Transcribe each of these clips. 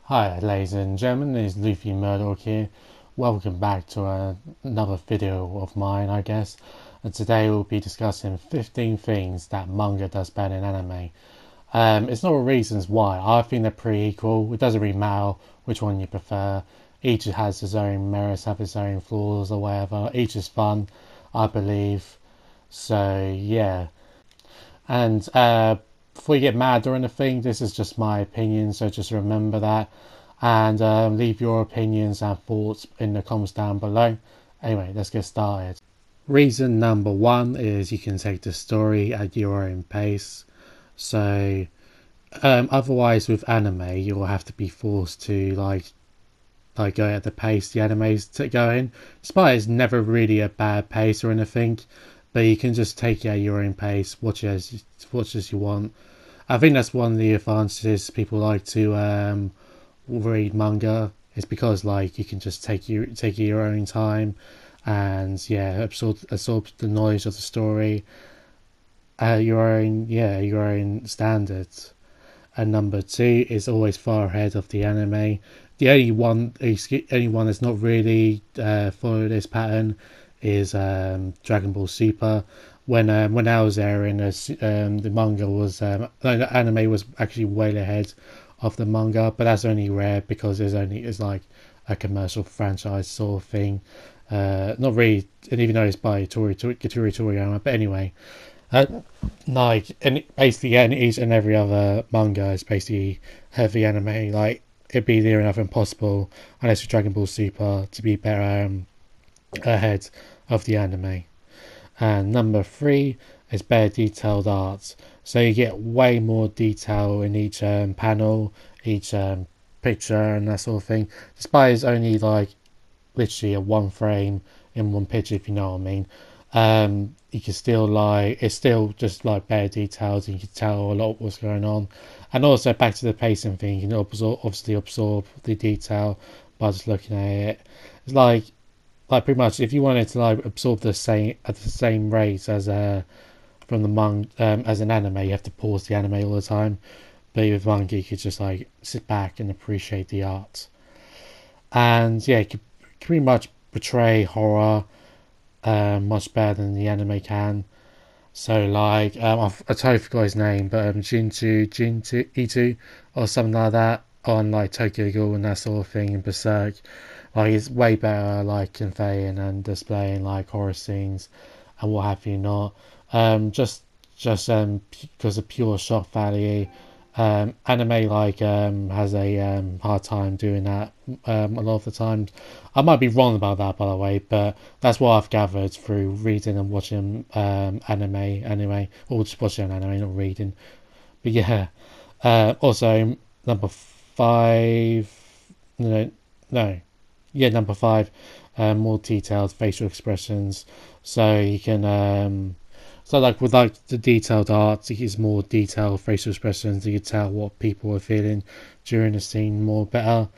Hi ladies and gentlemen, it's Luffy Murdoch here. Welcome back to another video of mine, I guess. And today we'll be discussing 15 things that manga does better than anime. It's not reasons why. I think they're pretty equal. It doesn't really matter which one you prefer. Each has its own merits, have its own flaws or whatever. Each is fun, I believe. So yeah. And before you get mad or anything, this is just my opinion, so just remember that. And leave your opinions and thoughts in the comments down below. Anyway, let's get started. Reason number one is you can take the story at your own pace. So otherwise with anime, you'll have to be forced to like go at the pace the anime's going. Despite it's never really a bad pace or anything, but you can just take it at your own pace, watch as you want. I think that's one of the advantages people like to read manga. Is because like you can just take your own time, and absorb the knowledge of the story at your own standards. And number two is always far ahead of the anime. The only one that's not really followed this pattern is Dragon Ball Super. When I was there, the manga was the anime was actually way ahead of the manga, but that's only rare because it's like a commercial franchise sort of thing. Not really, and even though it's by Gatoru Toriyama, but anyway, basically each and every other manga is basically heavy anime. Like it'd be near enough impossible unless it's Dragon Ball Super to be better ahead of the anime. And number three is better detailed art. So you get way more detail in each panel, each picture, and that sort of thing. Despite it's only like literally a one frame in one picture, if you know what I mean. You can still it's still just like better details, and you can tell a lot what's going on. And also back to the pacing thing, you can obviously absorb the detail by just looking at it. It's like pretty much if you wanted to like absorb the same rate as from the manga as an anime, you have to pause the anime all the time. But with manga, you could just like sit back and appreciate the art. And yeah, it could pretty much portray horror much better than the anime can. So like I totally forgot his name, but Jintu Itu or something like that on like Tokyo Ghoul and that sort of thing in Berserk. Like it's way better like conveying and displaying like horror scenes and what have you not. Just because of pure shock value. Anime like has a hard time doing that a lot of the time. I might be wrong about that, by the way, but that's what I've gathered through reading and watching anime, or just watching anime, not reading. But yeah, also number five, number five, more detailed facial expressions, so you can so like with like the detailed art, it gives more detailed facial expressions. You can tell what people are feeling during the scene more better,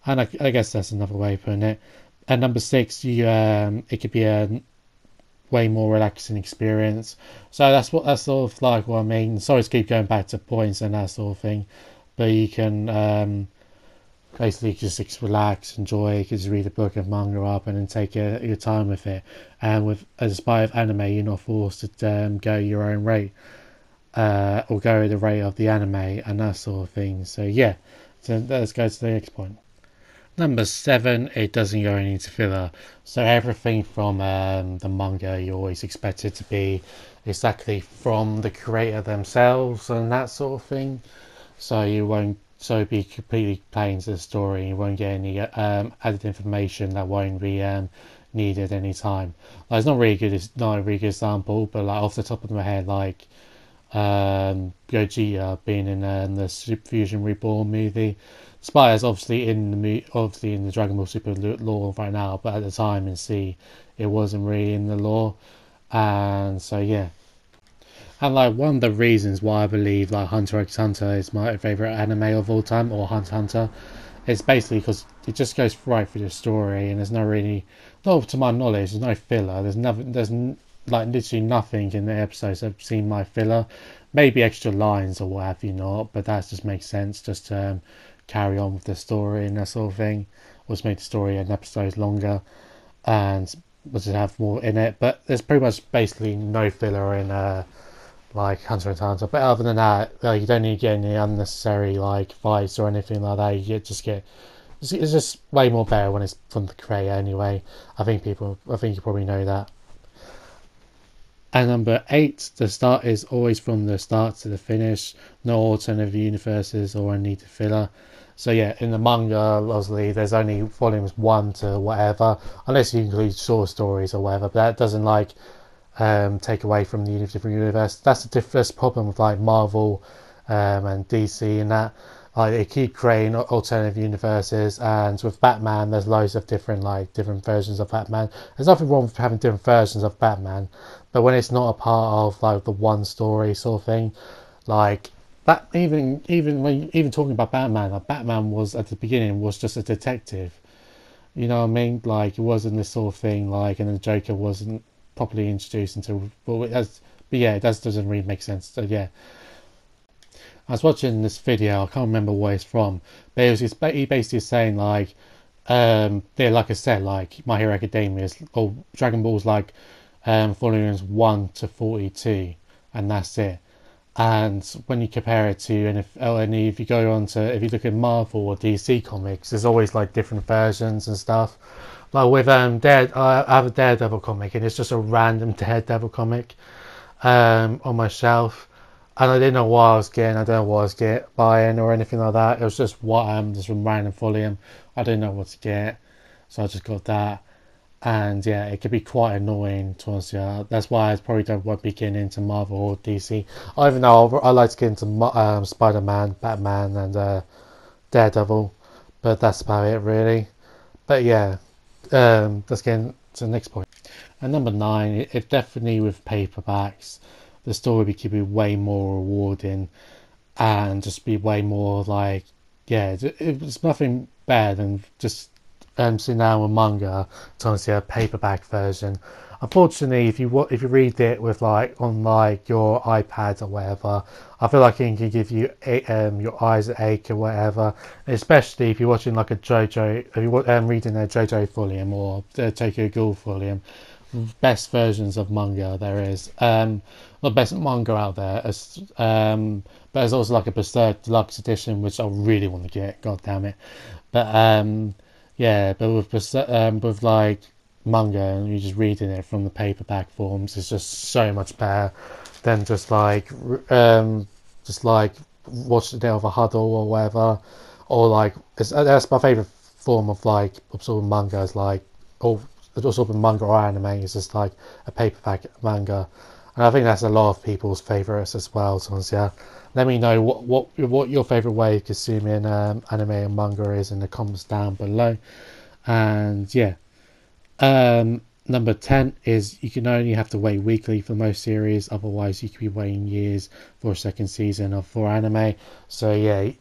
and I guess that's another way of putting it. And number six, it could be a way more relaxing experience. So that's sort of like what I mean. Sorry to keep going back to points and that sort of thing, but you can basically just relax, enjoy, just read a book of manga up and then take your time with it. And with as part of anime, you're not forced to go your own rate or go at the rate of the anime and that sort of thing. So yeah, so let's go to the next point. Number seven, it doesn't go into filler. So everything from the manga you always expect it to be exactly from the creator themselves and that sort of thing. So you won't be completely plain to the story. You won't get any added information that won't be needed any time. Like, it's not a really good example, but like off the top of my head, like Gogeta being in the Super Fusion Reborn movie. Despite it's obviously in the Dragon Ball Super lore right now, but at the time in C, it wasn't really in the lore, and so yeah. And like one of the reasons why I believe like Hunter x Hunter is my favorite anime of all time, or Hunter x Hunter, is basically because it just goes right through the story, and there's no really, not to my knowledge, there's no filler. There's like literally nothing in the episodes I've seen my filler. Maybe extra lines or what have you not, but that just makes sense just to carry on with the story and that sort of thing, or just make the story and episodes longer, and we'll just have more in it. But there's pretty much basically no filler in like Hunter x Hunter. But other than that, you don't need to get any unnecessary like fights or anything like that. You it's just way more better when it's from the creator anyway. I think you probably know that. And number 8, the start is always from the start to the finish. No alternative universes or any filler. So yeah, in the manga, obviously, there's only volumes 1 to whatever, unless you include short stories or whatever. But that doesn't like take away from the different universe. That's the problem with like Marvel and DC and that. Like they keep creating alternative universes, and with Batman, there's loads of different versions of Batman. There's nothing wrong with having different versions of Batman, but when it's not a part of like the one story sort of thing, like that, even talking about Batman, like Batman was at the beginning was just a detective. You know what I mean? Like it wasn't this sort of thing. Like, and the Joker wasn't properly introduced until. But yeah, it doesn't really make sense. So yeah. I was watching this video, I can't remember where it's from, but he basically saying like, yeah, like I said, like My Hero Academia or Dragon Ball's like volumes 1 to 42, and that's it. And when you compare it to, and if you go on to, if you look at Marvel or DC comics, there's always like different versions and stuff. Like with I have a Daredevil comic, and it's just a random Daredevil comic on my shelf. And I didn't know what I was getting. I don't know what I was buying or anything like that. It was just just from random volume. I didn't know what to get, so I just got that. And yeah, it could be quite annoying to us. Yeah, that's why I probably don't want to be getting into Marvel or DC. Even though I like to get into Spider-Man, Batman, and Daredevil, but that's about it really. But yeah, let's get into the next point. And number 9, it definitely with paperbacks. The story could be way more rewarding and just be way more like, yeah, it's nothing better than just sitting down with manga to see a paperback version. Unfortunately, if you read it with like on like your iPad or whatever, I feel like it can give you your eyes ache or whatever. Especially if you're watching like a JoJo, if you're reading a JoJo volume or the Tokyo Ghoul volume. Best versions of manga there is. Not best manga out there. But there's also like a Berserk Deluxe Edition, which I really want to get. God damn it! But yeah, but with like manga and you just reading it from the paperback forms, it's just so much better than just like watching it over Huddle or whatever. Or like that's my favorite form of like absorbing manga is like absorbing manga or anime is just like a paperback manga, and I think that's a lot of people's favourites as well. So yeah, let me know what your favourite way of consuming anime and manga is in the comments down below. And yeah, number 10 is you can only have to wait weekly for most series, otherwise you could be waiting years for a second season of for anime. So yeah,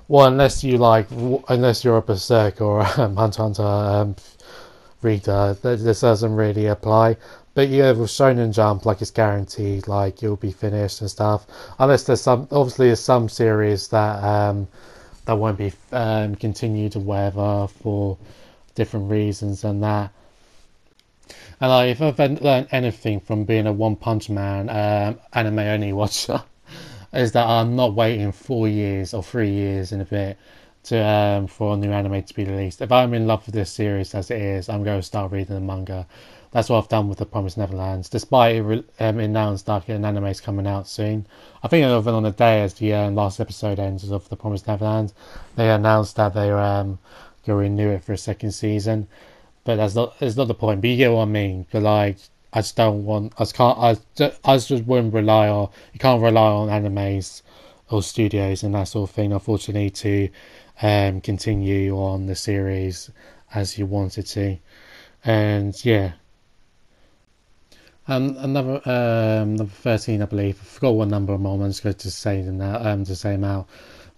well, unless you're a Berserk or Hunter x Hunter reader, this doesn't really apply. But yeah, with Shonen Jump, like it's guaranteed, like it'll be finished and stuff. Unless there's some series that won't be continued or whatever for different reasons and that. And like, if I've learned anything from being a One Punch Man anime only watcher, is that I'm not waiting 4 years or 3 years and a bit to for a new anime to be released. If I'm in love with this series as it is, I'm going to start reading the manga. That's what I've done with The Promised Neverlands. Despite it announced that an anime is coming out soon, I think even on the day as the last episode ends of The Promised Neverland, they announced that they're going to renew it for a second season. But it's not the point. But you get what I mean. But like, I just wouldn't rely on. You can't rely on animes or studios and that sort of thing, unfortunately, to continue on the series as you wanted to. And yeah, number 13, I believe. I forgot what number I'm on. I'm just going to say them now, to say them out.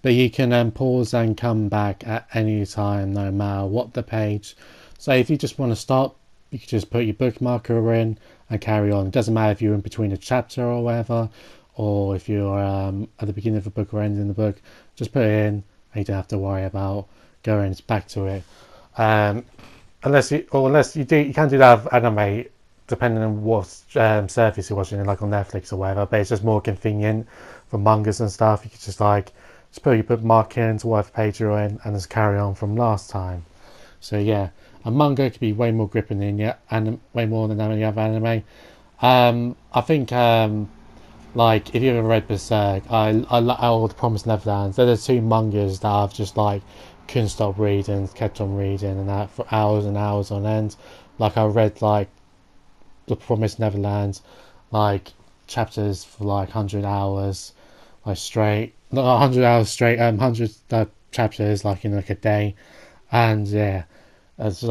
But you can pause and come back at any time, no matter what the page. So if you just want to stop, you can just put your bookmarker in and carry on. It doesn't matter if you're in between a chapter or whatever, or if you're at the beginning of a book or ending the book. Just put it in and you don't have to worry about going back to it. Unless you do, you can do that with anime, depending on what service you're watching, like on Netflix or whatever. But it's just more convenient for mangas and stuff. You could just put your bookmark in to whatever page you're in, and just carry on from last time. So yeah, a manga could be way more gripping than way more than any other anime. I think like if you've ever read Berserk, or The Promised Neverland, they're the two mangas that I've just like couldn't stop reading, kept on reading and that for hours and hours on end. Like I read like The Promised Neverland, like chapters for like 100 hours, like straight, not 100 hours straight, 100 chapters like in like a day, and yeah. I was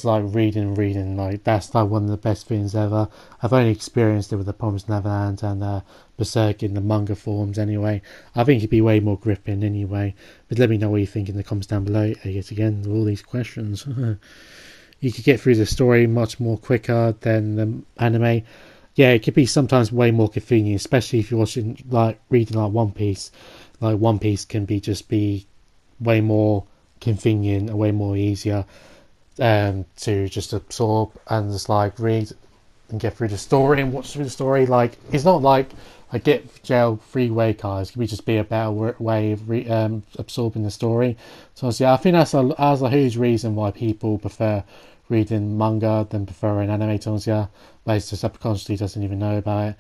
like reading, like that's like one of the best things ever. I've only experienced it with The Promised Neverland and Berserk in the manga forms anyway. I think it'd be way more gripping anyway. But let me know what you think in the comments down below. Yet again, with all these questions. You could get through the story much more quicker than the anime. Yeah, it could be sometimes way more convenient, especially if you're watching reading like One Piece. Like One Piece can be way more convenient and way more easier to just absorb and just like read and get through the story and watch through the story. Like it's not like a get jail free way cards. It could just be a better way of absorbing the story. So yeah, I think that's a huge reason why people prefer reading manga than preferring anime. Yeah, but it's just subconsciously doesn't even know about it.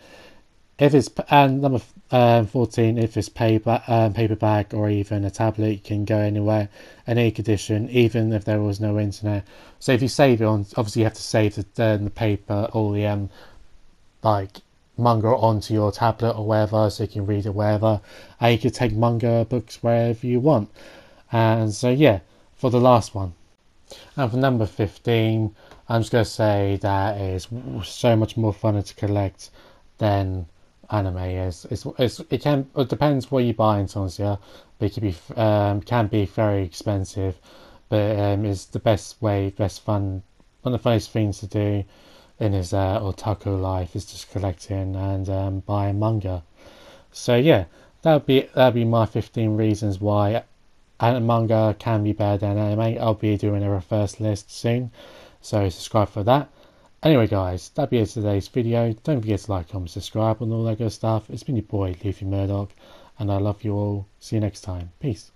If it's number 14, if it's paperback or even a tablet, you can go anywhere, any condition, even if there was no internet. So if you save it on, obviously you have to save the paper or the like manga onto your tablet or wherever, so you can read it wherever, and you can take manga books wherever you want. And so yeah, for the last one, and for number 15, I'm just gonna say that it's so much more fun to collect than anime is. It depends what you buy in terms, yeah, but it can be very expensive, but it's the best fun, one of the funniest things to do in his otaku life is just collecting and buying manga. So yeah, that'd be my 15 reasons why manga can be better than anime. I'll be doing a reverse list soon, so subscribe for that. Anyway guys, that'll be it for today's video. Don't forget to like, comment, subscribe and all that good stuff. It's been your boy Luffy Murdoch, and I love you all. See you next time. Peace.